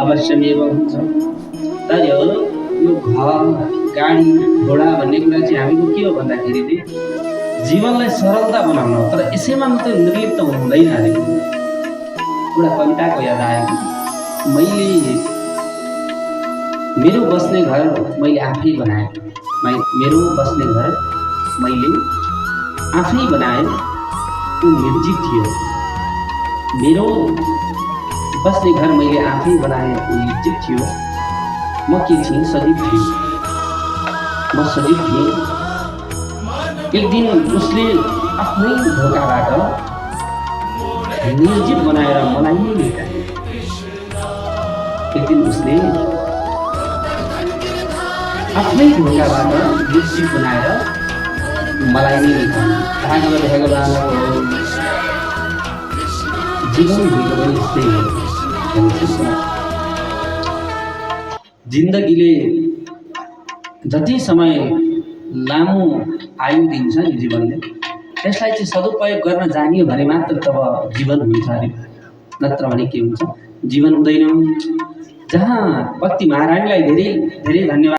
अवश्यमेव हुन्छ। तर यो घर गाडी घोडा भन्ने कुरा चाहिँ हामीको के हो भन्दाखेरि जीवनलाई सरलता बनाउन हो, तर यसैमा मात्रै निर्लिप्त हुँदैन अरे। एउटा कविताको याद आयो, मैले मेरो बस्ने घर मैले आफै बनाएँ, मेरो बस्ने घर मैले आफै बनाएँ, त्यो निर्जीव थियो। मेरो बस्ने घर मैले आफै बनाएँ, त्यो निर्जीव थियो। म के थिएँ? सजीव थिएँ। म सजीव थिएँ। एक दिन उसले आफ्नै ढोकाबाट निर्जीव बनाएर मलाई नै निकाल्यो। एक दिन उसले आफ्नै ढोकाबाट निर्जीव बनाएर मलाई नै निकाल्यो। भगवान जीवन भनेको पनि यस्तै हो। जिन्दगीले जति समय लामो आयु दिन्छ नि जीवनले, त्यसलाई चाहिँ सदुपयोग गर्न जानियो भने मात्र तब जीवन हुन्छ अरे, नत्र भने के हुन्छ? जीवन हुँदैन। जहाँ भक्ति महारानीलाई धेरै धेरै धन्यवाद।